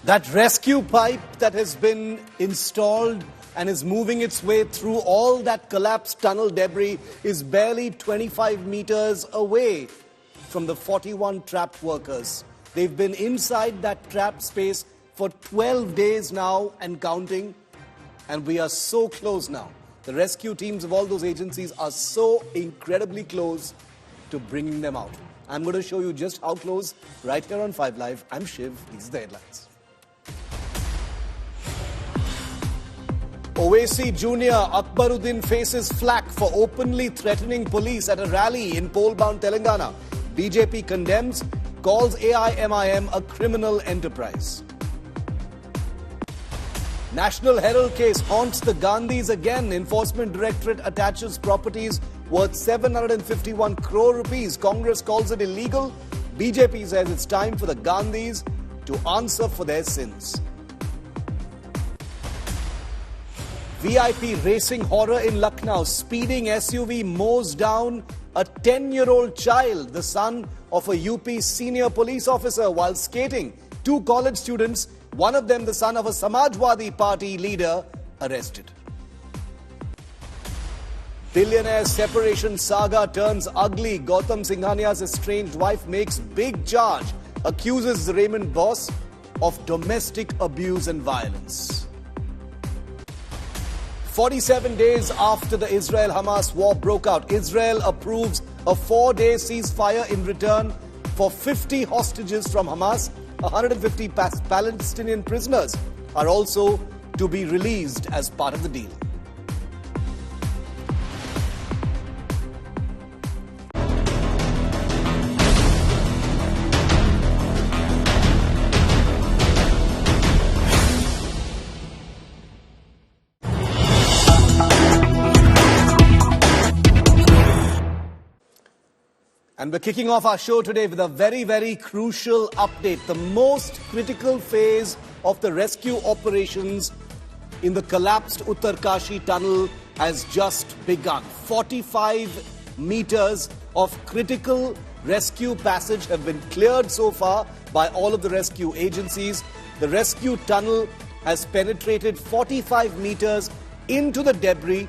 That rescue pipe that has been installed and is moving its way through all that collapsed tunnel debris is barely 25 meters away from the 41 trapped workers. They've been inside that trapped space for 12 days now and counting, and we are so close now. The rescue teams of all those agencies are so incredibly close to bringing them out. I'm going to show you just how close right here on 5 Live. I'm Shiv. These are the headlines. Owaisi Jr. Akbar Uddin faces flak for openly threatening police at a rally in poll-bound Telangana. BJP condemns, calls AIMIM a criminal enterprise. National Herald case haunts the Gandhis again. Enforcement Directorate attaches properties worth 751 crore rupees. Congress calls it illegal. BJP says it's time for the Gandhis to answer for their sins. VIP racing horror in Lucknow. Speeding SUV mows down a 10-year-old child, the son of a UP senior police officer, while skating. 2 college students, one of them the son of a Samajwadi Party leader, arrested. Billionaire separation saga turns ugly. Gautam Singhania's estranged wife makes big charge. Accuses the Raymond boss of domestic abuse and violence. 47 days after the Israel-Hamas war broke out, Israel approves a 4-day ceasefire in return for 50 hostages from Hamas. 150 Palestinian prisoners are also to be released as part of the deal. And we're kicking off our show today with a very, very crucial update. The most critical phase of the rescue operations in the collapsed Uttarkashi tunnel has just begun. 45 meters of critical rescue passage have been cleared so far by all of the rescue agencies. The rescue tunnel has penetrated 45 meters into the debris,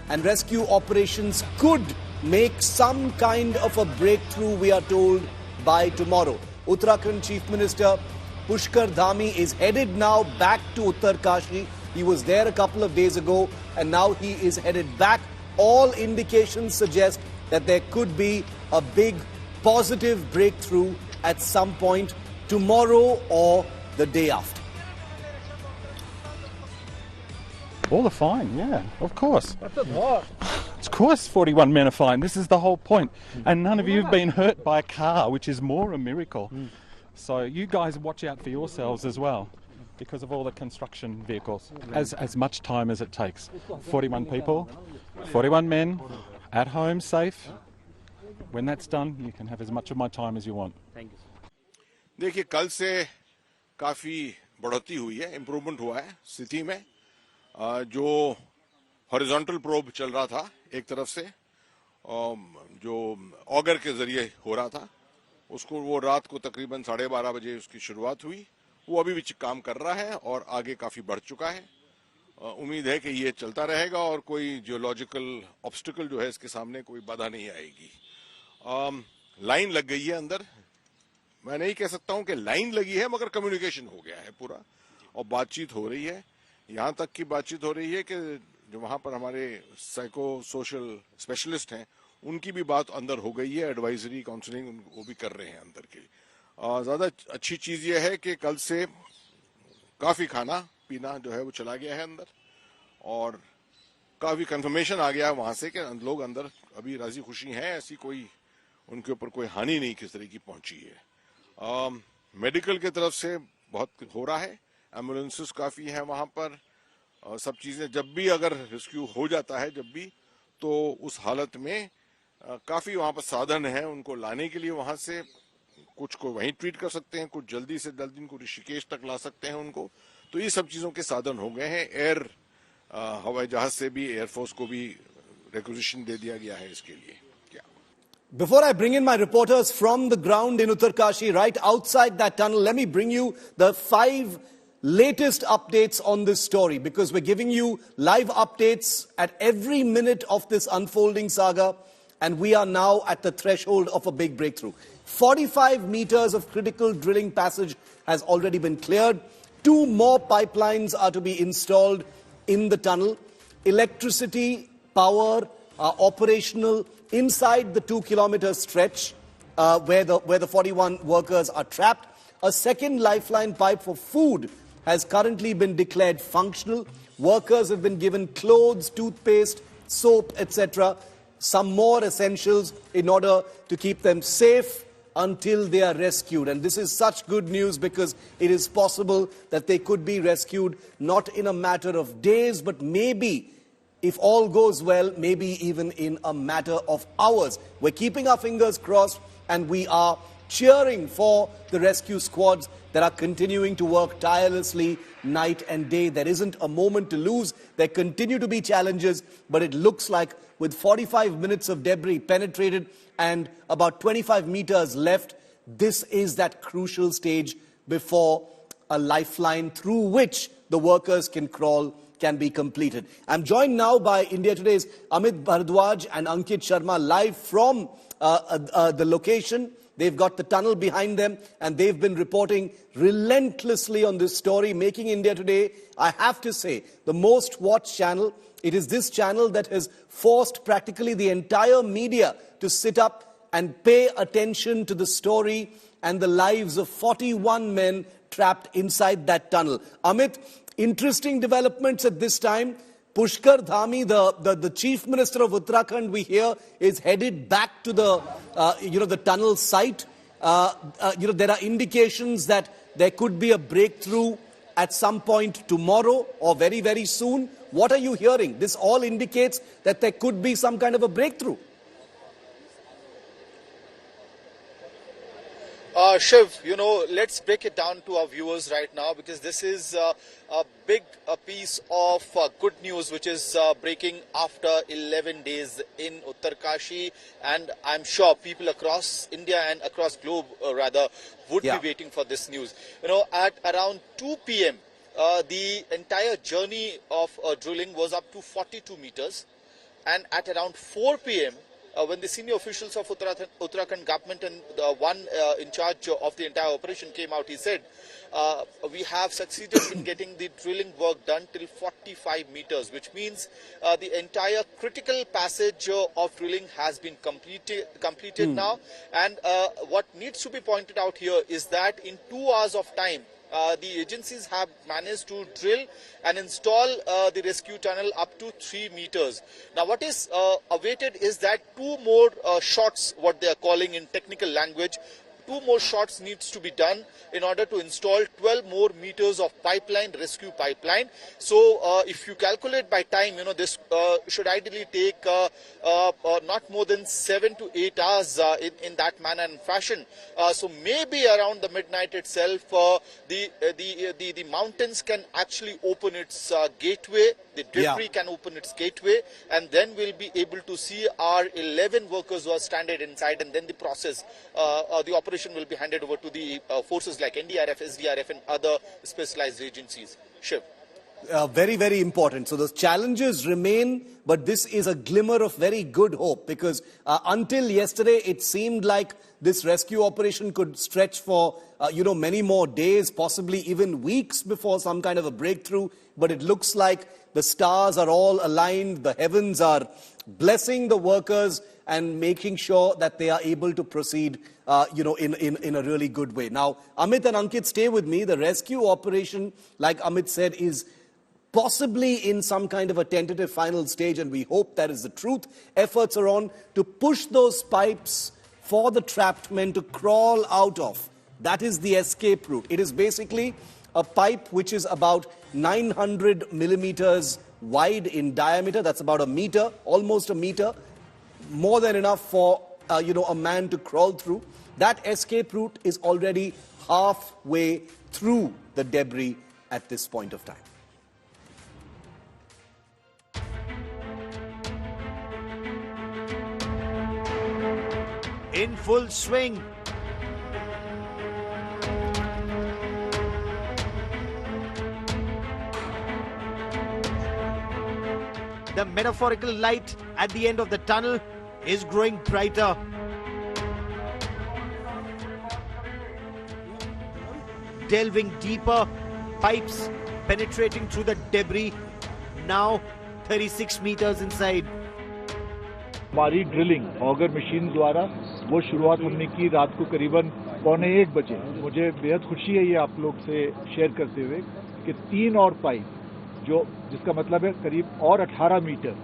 and rescue operations could make some kind of a breakthrough, we are told, by tomorrow. Uttarakhand Chief Minister Pushkar Dhami is headed now back to Uttarkashi. He was there a couple of days ago and now he is headed back. All indications suggest that there could be a big positive breakthrough at some point tomorrow or the day after. All are fine, yeah, of course. Of course 41 men are fine. This is the whole point. And none of you have been hurt by a car, which is more a miracle. So you guys watch out for yourselves as well, because of all the construction vehicles. As much time as it takes. 41 people, 41 men, at home, safe. When that's done, you can have as much of my time as you want. Thank you. देखिए, कल से काफ़ी बढ़ोतरी हुई है, improvement हुआ है स्थिति में. जो हॉरिजॉन्टल प्रोब चल रहा था एक तरफ से, जो ऑगर के जरिए हो रहा था, उसको वो रात को तकरीबन 12:30 बजे उसकी शुरुआत हुई. वो अभी भी काम कर रहा है और आगे काफी बढ़ चुका है. उम्मीद है कि ये चलता रहेगा और कोई जियोलॉजिकल ऑब्स्टिकल जो है इसके सामने कोई बाधा नहीं आएगी. लाइन लग गई है अंदर. मैं नहीं कह सकता हूं कि लाइन लगी है, मगर कम्युनिकेशन हो गया है पूरा और बातचीत हो रही है. यहां तक की बातचीत हो रही है कि जो वहां पर हमारे साइको सोशल स्पेशलिस्ट हैं उनकी भी बात अंदर हो गई है. एडवाइजरी काउंसलिंग वो भी कर रहे हैं अंदर के. ज्यादा अच्छी चीज ये है कि कल से काफी खाना पीना जो है वो चला गया है अंदर और काफी कंफर्मेशन आ गया है वहां से कि लोग अंदर अभी राजी खुशी हैं. ऐसी कोई उनके ऊपर कोई हानि नहीं किस तरह की पहुंची है. मेडिकल की तरफ से बहुत हो रहा है. एम्बुलेंसेस काफी हैं वहां पर. सब चीजें जब भी अगर रेस्क्यू हो जाता है जब भी, तो उस हालत में काफी वहां पर साधन है उनको लाने के लिए. वहां से कुछ को वहीं ट्रीट कर सकते हैं, कुछ जल्दी से जल्दी उनको ऋषिकेश तक ला सकते हैं उनको. तो ये सब चीजों के साधन हो गए हैं. एयर हवाई जहाज से भी एयरफोर्स को भी रिक्वेजिशन दे दिया गया है इसके लिए. क्या Before I bring in my reporters from the ground in Uttarkashi, right outside that tunnel, let me bring you the 5 latest updates on this story, because we're giving you live updates at every minute of this unfolding saga, and we are now at the threshold of a big breakthrough. 45 meters of critical drilling passage has already been cleared. 2 more pipelines are to be installed in the tunnel. Electricity, power are operational inside the 2-kilometer stretch where the 41 workers are trapped. A second lifeline pipe for food has currently been declared functional. Workers have been given clothes, toothpaste, soap, etc. Some more essentials in order to keep them safe until they are rescued. And this is such good news, because it is possible that they could be rescued not in a matter of days, but maybe, if all goes well, maybe even in a matter of hours. We're keeping our fingers crossed, and we are cheering for the rescue squads that are continuing to work tirelessly night and day. There isn't a moment to lose. There continue to be challenges, but it looks like with 45 minutes of debris penetrated and about 25 meters left, this is that crucial stage before a lifeline through which the workers can crawl can be completed. I'm joined now by India Today's Amit Bharadwaj and Ankit Sharma live from the location. They've got the tunnel behind them, and they've been reporting relentlessly on this story, making India Today, I have to say, the most watched channel. It is this channel that has forced practically the entire media to sit up and pay attention to the story and the lives of 41 men trapped inside that tunnel. Amit, interesting developments at this time. Pushkar Dhami, the Chief Minister of Uttarakhand, we hear, is headed back to the tunnel site. There are indications that there could be a breakthrough at some point tomorrow or very, very soon. What are you hearing? This all indicates that there could be some kind of a breakthrough. Shiv, let's break it down to our viewers right now, because this is a big piece of good news which is breaking after 11 days in Uttarkashi, and I'm sure people across India and across globe would be waiting for this news. At around 2 p.m. The entire journey of drilling was up to 42 meters, and at around 4 p.m. When the senior officials of Uttarakhand government and the one in charge of the entire operation came out, he said, we have succeeded in getting the drilling work done till 45 meters, which means the entire critical passage of drilling has been completed now. And what needs to be pointed out here is that in 2 hours of time, the agencies have managed to drill and install the rescue tunnel up to 3 meters. Now, what is awaited is that 2 more shots, what they are calling in technical language, 2 more shots needs to be done in order to install 12 more meters of pipeline, rescue pipeline. So, if you calculate by time, this should ideally take not more than 7 to 8 hours in that manner and fashion. So, maybe around the midnight itself, the mountains can actually open its gateway. The debris can open its gateway, and then we'll be able to see our 11 workers who are stranded inside, and then the process, the operation will be handed over to the forces like NDRF, SDRF and other specialized agencies. Shiv. Very, very important. So the challenges remain, but this is a glimmer of very good hope, because until yesterday, it seemed like this rescue operation could stretch for, many more days, possibly even weeks before some kind of a breakthrough. But it looks like the stars are all aligned. The heavens are blessing the workers and making sure that they are able to proceed, in a really good way. Now, Amit and Ankit, stay with me. The rescue operation, like Amit said, is possibly in some kind of a tentative final stage, and we hope that is the truth. Efforts are on to push those pipes for the trapped men to crawl out of. That is the escape route. It is basically a pipe which is about 900 millimeters wide in diameter. That's about a meter, almost a meter, more than enough for a man to crawl through. That escape route is already halfway through the debris at this point of time. in full swing. The metaphorical light at the end of the tunnel is growing brighter. Delving deeper, pipes penetrating through the debris, now 36 meters inside. हमारी drilling auger machine द्वारा वो शुरुआत हमने की रात को करीबन 1:45 बजे। मुझे बेहद खुशी है ये आप लोग से शेयर करते हुए कि 3 और पाइप जो जिसका मतलब है करीब और 18 मीटर,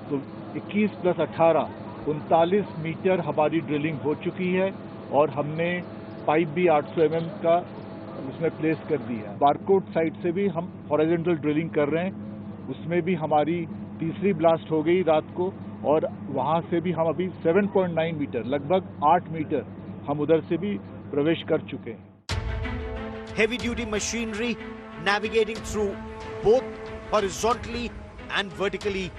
तो 21 + 18 39 मीटर हमारी ड्रिलिंग हो चुकी है और हमने पाइप भी 800 mm का उसमें प्लेस कर दिया। बारकोट साइड से भी हम हॉरिजॉन्टल ड्रिलिंग कर रहे हैं, उसमें भी हमारी तीसरी ब्लास्ट हो गई रात को और वहां से भी हम अभी 7.9 मीटर लगभग 8 मीटर हम उधर से भी प्रवेश कर चुके हैं। Heavy duty machinery navigating through both horizontally and vertically.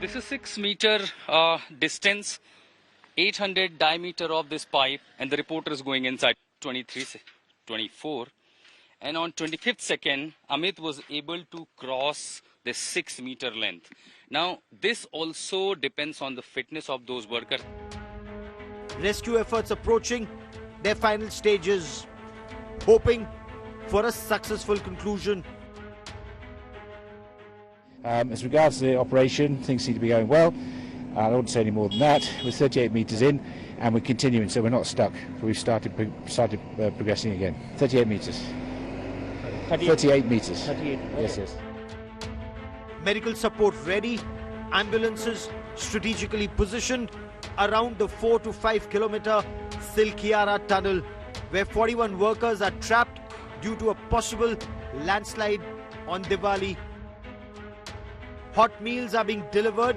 This is 6 meter distance, 800 diameter of this pipe, and the reporter is going inside 24, and on 25th second Amit was able to cross the 6 meter length. Now this also depends on the fitness of those workers. Rescue efforts approaching their final stages, hoping for a successful conclusion. As regards to the operation, things seem to be going well. I don't want to say any more than that. We're 38 metres in and we're continuing, so we're not stuck. We've started progressing again. 38 metres. 38 metres. 38. Yes, yes. Medical support ready, ambulances strategically positioned around the 4 to 5 kilometer Silkiara tunnel, where 41 workers are trapped due to a possible landslide on Diwali. Hot meals are being delivered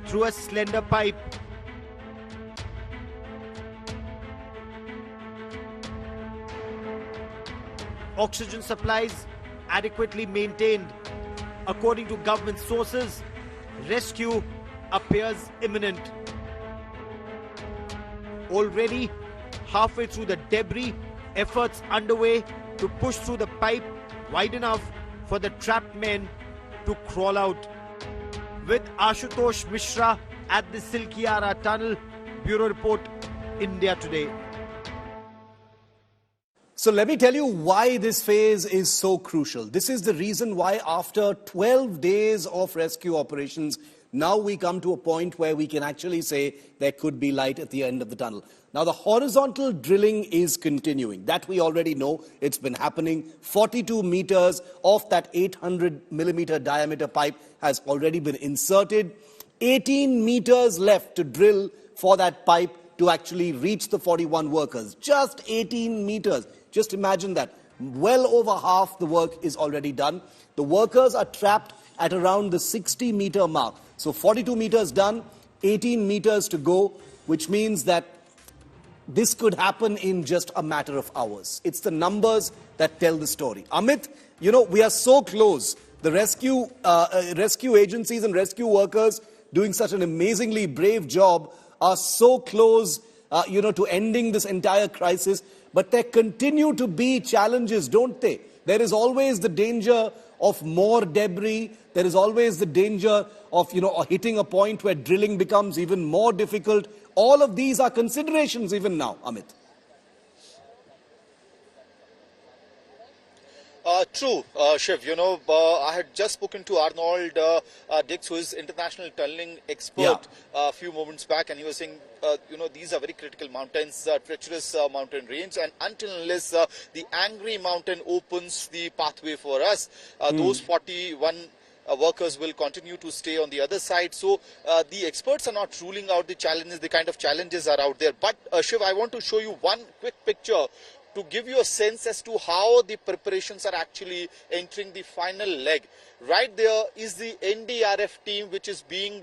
through a slender pipe. Oxygen supplies adequately maintained. According to government sources, rescue appears imminent. Already halfway through the debris, efforts underway to push through the pipe wide enough for the trapped men to crawl out. With Ashutosh Mishra at the Silkiara tunnel, Bureau Report, India Today. So let me tell you why this phase is so crucial. This is the reason why after 12 days of rescue operations, now we come to a point where we can actually say there could be light at the end of the tunnel. Now the horizontal drilling is continuing. That we already know. It's been happening. 42 meters of that 800 millimeter diameter pipe has already been inserted. 18 meters left to drill for that pipe to actually reach the 41 workers. Just 18 meters. Just imagine that. Well over half the work is already done. The workers are trapped at around the 60 meter mark. So 42 meters done, 18 meters to go, which means that this could happen in just a matter of hours. It's the numbers that tell the story. Amit, you know, we are so close. The rescue agencies and rescue workers doing such an amazingly brave job are so close, to ending this entire crisis. But there continue to be challenges, don't they? There is always the danger of more debris. There is always the danger of, hitting a point where drilling becomes even more difficult. All of these are considerations even now, Amit. True, Shiv. I had just spoken to Arnold Dix, who is international tunneling expert, a few moments back, and he was saying, these are very critical mountains, treacherous mountain range, and until unless the angry mountain opens the pathway for us, those 41 workers will continue to stay on the other side. So the experts are not ruling out the challenges, the kind of challenges are out there. But Shiv, I want to show you one quick picture to give you a sense as to how the preparations are actually entering the final leg. Right there is the NDRF team which is being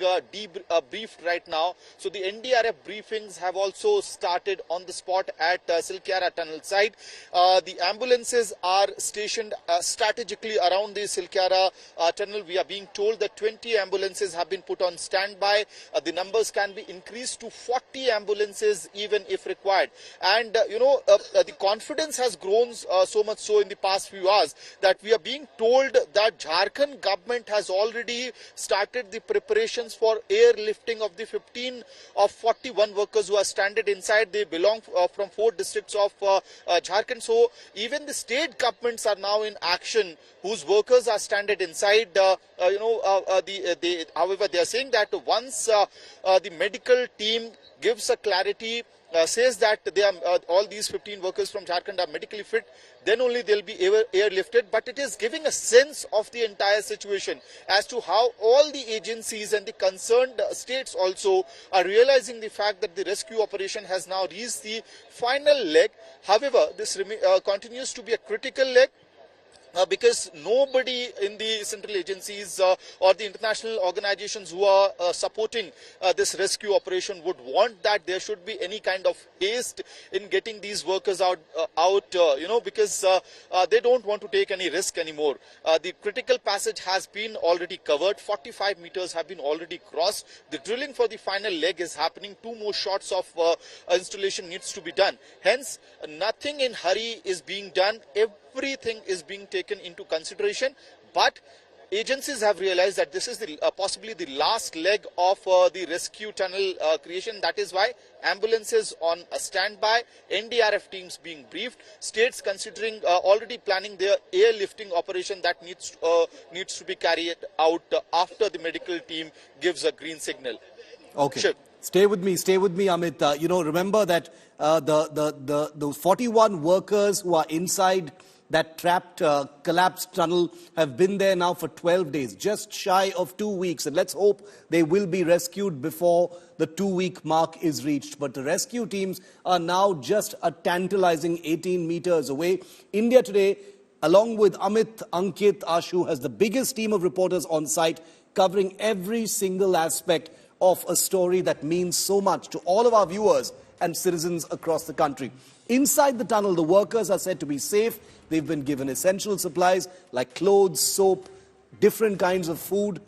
briefed right now. So the NDRF briefings have also started on the spot at Silkyara tunnel site. The ambulances are stationed strategically around the Silkyara tunnel. We are being told that 20 ambulances have been put on standby. The numbers can be increased to 40 ambulances even if required. And the confidence has grown so much so in the past few hours that we are being told that Jharkhand government has already started the preparations for airlifting of the 15 of 41 workers who are stranded inside. They belong from 4 districts of Jharkhand. So even the state governments are now in action whose workers are stranded inside. However, they are saying that once the medical team gives a clarity, says that they are all these 15 workers from Jharkhand are medically fit, then only they'll be airlifted. But it is giving a sense of the entire situation as to how all the agencies and the concerned states also are realizing the fact that the rescue operation has now reached the final leg. However, this continues to be a critical leg. Because nobody in the central agencies or the international organizations who are supporting this rescue operation would want that there should be any kind of haste in getting these workers out, because they don't want to take any risk anymore. The critical passage has been already covered. 45 meters have been already crossed. The drilling for the final leg is happening. 2 more shots of installation needs to be done. Hence, nothing in hurry is being done. Everything is being taken into consideration, but agencies have realized that this is possibly the last leg of the rescue tunnel creation. That is why ambulances on a standby, NDRF teams being briefed, states considering already planning their airlifting operation that needs to be carried out after the medical team gives a green signal. Okay. Sure. Stay with me, Amit. Remember that the 41 workers who are inside that trapped, collapsed tunnel have been there now for 12 days, just shy of 2 weeks. And let's hope they will be rescued before the 2-week mark is reached. But the rescue teams are now just a tantalizing 18 meters away. India Today, along with Amit, Ankit, Ashu, has the biggest team of reporters on site covering every single aspect of a story that means so much to all of our viewers and citizens across the country. Inside the tunnel, the workers are said to be safe. They've been given essential supplies like clothes, soap, different kinds of food.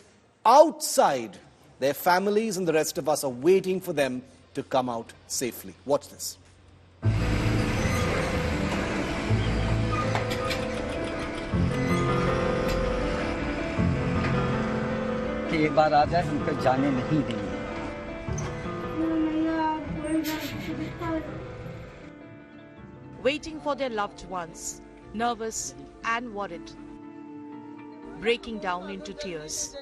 Outside, their families and the rest of us are waiting for them to come out safely. Watch this. एक बार आ जाए हमको जाने नहीं देंगे. Waiting for their loved ones, nervous and worried, breaking down into tears.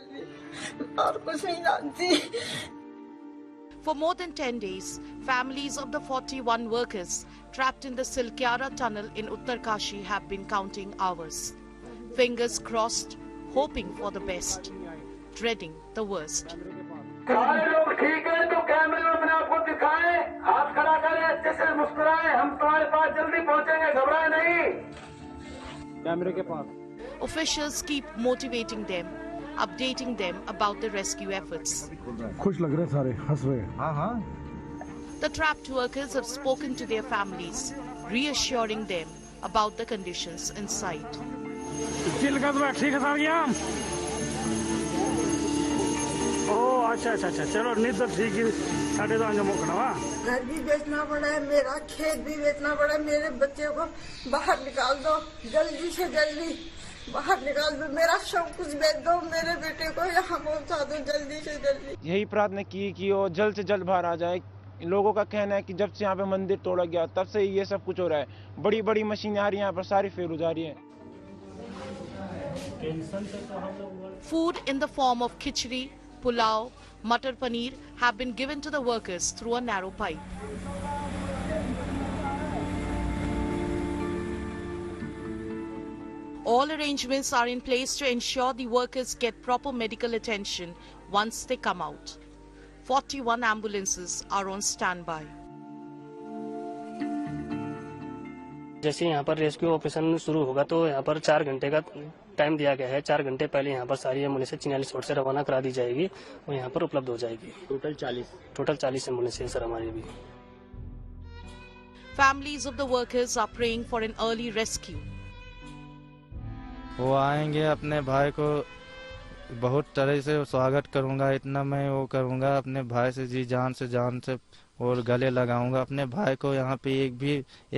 For more than 10 days, families of the 41 workers trapped in the Silkyara tunnel in Uttarkashi have been counting hours. Fingers crossed, hoping for the best, dreading the worst. सारे लोग ठीक है तो कैमरे में अपने आप को दिखाएं, हाथ खड़ा करें, अच्छे से मुस्कुराएं, हम तुम्हारे पास जल्दी पहुंचेंगे, घबराएं नहीं. कैमरे के पास. Officials keep motivating them, updating them about the rescue efforts. खुश लग रहे सारे, हंस रहे. हाँ. The trapped workers have spoken to their families, reassuring them about the conditions inside. अच्छा चलो नहीं तो ठीक है साढ़े तो अंजम मुकना घर भी बेचना पड़ा है, मेरा खेत भी बेचना पड़ा है, मेरे बच्चे को बाहर निकाल दो, जल्दी से जल्दी बाहर निकाल दो, मेरा सब कुछ बेच दो, मेरे बेटे को यहाँ पहुँचा दो जल्दी से जल्दी. यही प्रार्थना की कि वो जल्द से जल्द बाहर आ जाए. लोगों का कहना है कि जब से यहाँ पे मंदिर तोड़ा गया तब से ये सब कुछ हो रहा है. बड़ी बड़ी मशीनें आ रही हैं यहाँ पर, सारी फेल हो जा रही हैं. Food in the form of khichdi, pulao, matar paneer have been given to the workers through a narrow pipe. All arrangements are in place to ensure the workers get proper medical attention once they come out. 41 ambulances are on standby. जैसे यहाँ पर rescue operation शुरू होगा तो यहाँ पर 4 घंटे का टाइम दिया गया है। 4 घंटे पहले यहाँ पर सारी एम्बुलेंस 44 रोड से रवाना करा दी जाएगी और यहाँ पर उपलब्ध हो जाएगी। टोटल 40 एम्बुलेंस है सर हमारी भी। Families of the workers are praying for an early rescue. वो आएंगे, अपने भाई को बहुत तरह से स्वागत करूंगा, इतना मैं वो करूंगा, अपने भाई से जी जान से और गले लगाऊंगा। अपने भाई को यहाँ पे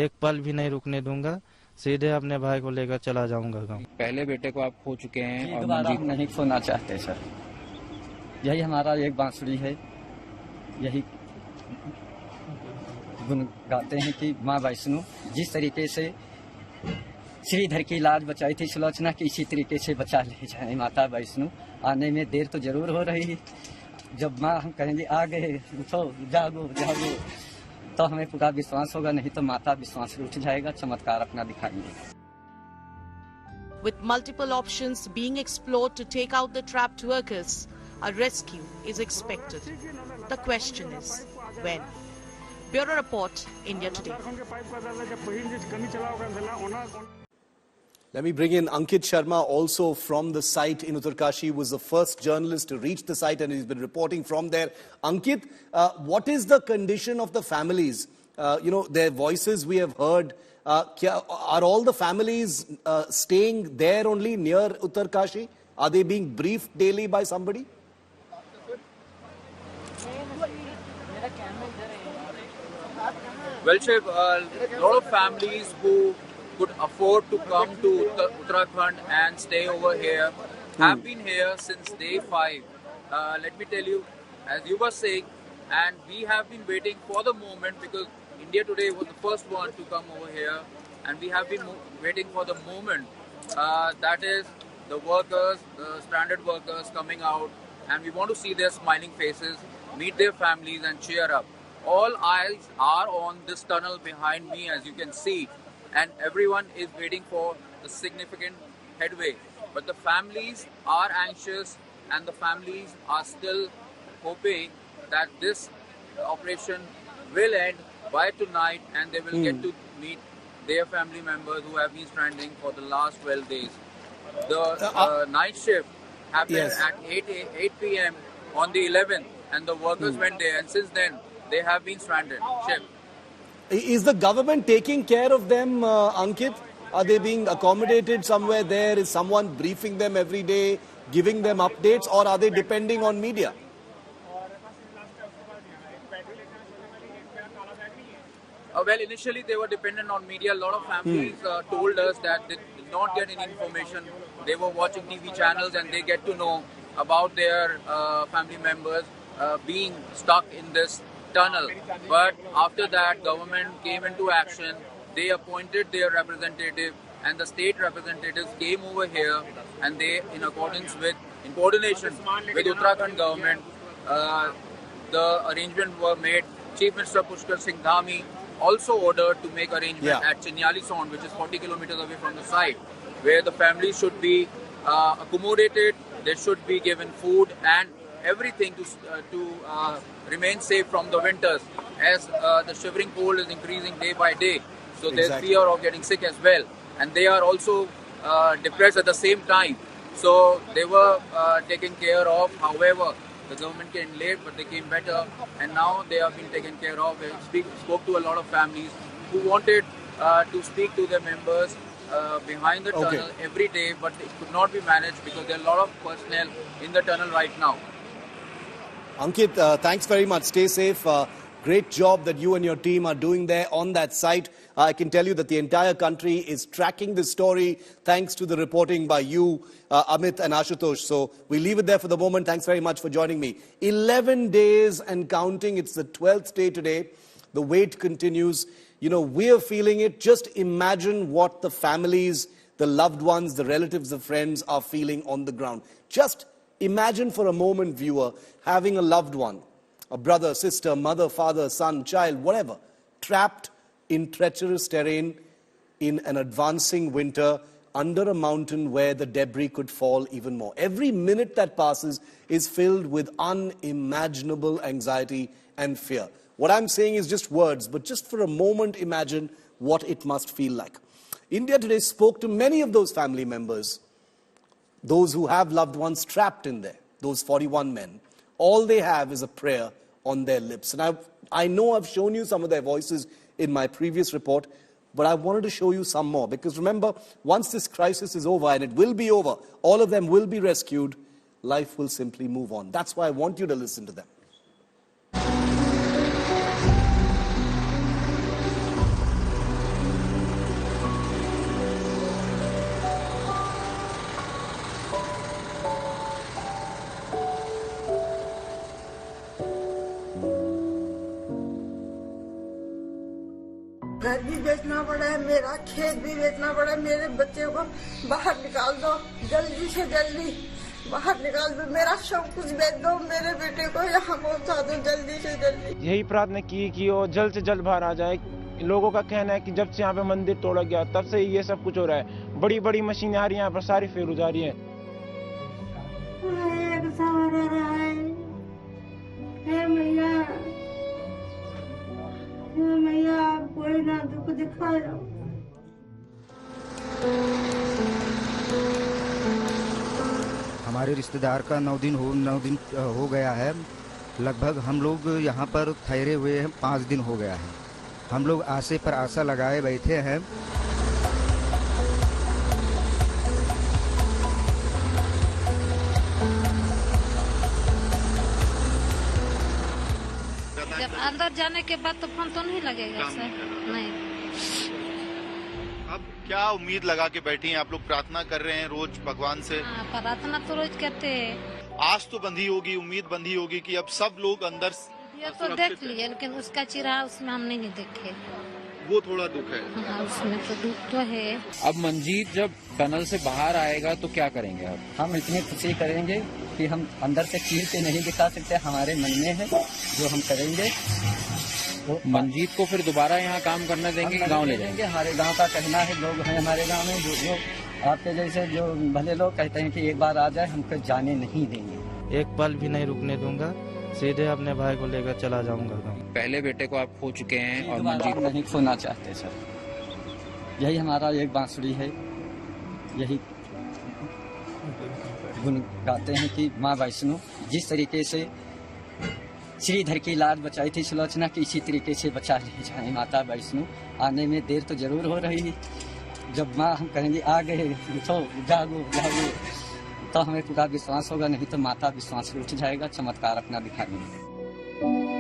एक पल भी नहीं रुकने दूंगा, सीधे अपने भाई को लेकर चला जाऊंगा गाँव। पहले बेटे को आप खो चुके हैं और दोबारा नहीं खोना चाहते सर। यही हमारा एक बांसुरी है, यही गुण गाते हैं कि माँ वैष्णो जिस तरीके से श्रीधर की लाज बचाई थी सुलोचना की, इसी तरीके से बचा ले जाए माता वैष्णो। आने में देर तो जरूर हो रही है, जब माँ हम कहेंगे आ गए, उठो जागो जागो, तो हमें पूरा विश्वास होगा, नहीं तो माता विश्वास उठ जाएगा, चमत्कार अपना दिखाएंगे। With multiple options being explored to take out the trapped workers, a rescue is expected. The question is, when? Bureau Report, India Today. Let me bring in Ankit Sharma, also from the site in Uttarkashi, was the first journalist to reach the site and he's been reporting from there. Ankit, what is the condition of the families? Their voices we have heard. Are all the families staying there only near Uttarkashi? Are they being briefed daily by somebody? Well, Shiv, a lot of families who could afford to come to Uttarakhand and stay over here have been here since day 5. Let me tell you, as you were saying, and we have been waiting for the moment because India Today was the first one to come over here, and we have been waiting for the moment, that is the workers, the stranded workers coming out, and we want to see their smiling faces, meet their families and cheer up. All eyes are on this tunnel behind me, as you can see, and everyone is waiting for the significant headway. But the families are anxious and the families are still hoping that this operation will end by tonight and they will get to meet their family members who have been stranding for the last 12 days. The night shift happened at 8 p.m. on the 11th and the workers went there, and since then they have been stranded. Is the government taking care of them, Ankit? Are they being accommodated somewhere there? Is someone briefing them every day, giving them updates, or are they depending on media? Well, initially they were dependent on media. A lot of families told us that they did not get any information. They were watching TV channels and they get to know about their family members being stuck in this tunnel. But after that, government came into action. They appointed their representative and the state representatives came over here, and they, in coordination with Uttarakhand government, the arrangement were made. Chief Minister Pushkar Singh Dhami also ordered to make arrangement at Chinyali Sound, which is 40 kilometers away from the site, where the families should be accommodated. They should be given food and everything to remain safe from the winters, as the shivering cold is increasing day by day. So there's fear of getting sick as well, and they are also depressed at the same time. So they were taken care of. However, the government came late, but they came better, and now they have been taken care of. We spoke to a lot of families who wanted to speak to their members behind the tunnel every day, but it could not be managed because there are a lot of personnel in the tunnel right now. Ankit, thanks very much. Stay safe. Great job that you and your team are doing there on that site. I can tell you that the entire country is tracking this story thanks to the reporting by you, Amit and Ashutosh. So we leave it there for the moment. Thanks very much for joining me. 11 days and counting. It's the 12th day today. The wait continues. You know, we're feeling it. Just imagine what the families, the loved ones, the relatives, the friends are feeling on the ground. Just imagine for a moment, viewer, having a loved one, a brother, sister, mother, father, son, child, whatever, trapped in treacherous terrain in an advancing winter under a mountain where the debris could fall even more. Every minute that passes is filled with unimaginable anxiety and fear. What I'm saying is just words, but just for a moment imagine what it must feel like. India Today spoke to many of those family members, those who have loved ones trapped in there, those 41 men. All they have is a prayer on their lips. And I know I've shown you some of their voices in my previous report, but I wanted to show you some more, because remember, once this crisis is over, and it will be over, all of them will be rescued, life will simply move on. That's why I want you to listen to them. घर भी बेचना पड़ा है, मेरा खेत भी बेचना पड़ा है, मेरे बच्चे को बाहर निकाल दो, जल्दी से जल्दी बाहर निकाल दो, मेरा सब कुछ बेच दो, मेरे बेटे को यहाँ पहुँचा दो जल्दी से जल्दी। यही प्रार्थना की कि वो जल्द से जल्द बाहर आ जाए। लोगों का कहना है कि जब से यहाँ पे मंदिर तोड़ा गया तब से ये सब कुछ हो रहा है। बड़ी बड़ी मशीनें आ रही हैं यहाँ पर, सारी फेल हो जा रही है। मैया आप कोई ना दुख दिखाओ। हमारे रिश्तेदार का 9 दिन हो गया है। लगभग हम लोग यहाँ पर ठहरे हुए हैं, 5 दिन हो गया है। हम लोग आशे पर आशा लगाए बैठे हैं। जब अंदर जाने के बाद तो फोन तो नहीं लगेगा सर, नहीं। अब क्या उम्मीद लगा के बैठी हैं आप लोग? प्रार्थना कर रहे हैं रोज भगवान से? प्रार्थना तो रोज करते हैं। आस तो बंधी होगी, उम्मीद बंधी होगी कि अब सब लोग अंदर ये तो देख लिए, लेकिन उसका चेहरा उसमें हम नहीं देखे। वो थोड़ा दुख है। हाँ, उसमें तो दुख तो है। अब मंजीत जब टनल से बाहर आएगा तो क्या करेंगे आप? हम इतनी खुशी करेंगे कि हम अंदर से चीर के नहीं दिखा सकते, हमारे मन में है जो हम करेंगे। मंजीत को फिर दोबारा यहाँ काम करने देंगे कि गाँव ले जाएंगे? हमारे गाँव का कहना है, लोग हैं हमारे गाँव में जो आपके जैसे जो भले लोग कहते हैं कि एक बार आ जाए, हमको जाने नहीं देंगे। एक पल भी नहीं रुकने दूंगा, सीधे अपने भाई को लेकर चला जाऊंगा गाँव। पहले बेटे को आप खो चुके हैं और मंजीत नहीं खोना चाहते सर। यही हमारा एक बांसुरी है, यही गुण गाते हैं कि माँ वैष्णो जिस तरीके से श्रीधर की लाज बचाई थी सुलोचना की, इसी तरीके से बचा ले जाए माता वैष्णो। आने में देर तो जरूर हो रही है, जब माँ हम कहेंगे आ गए तो जागो जागो, तो हमें पूरा विश्वास होगा, नहीं तो माता विश्वास से उठ जाएगा, चमत्कार अपना दिखाएंगे।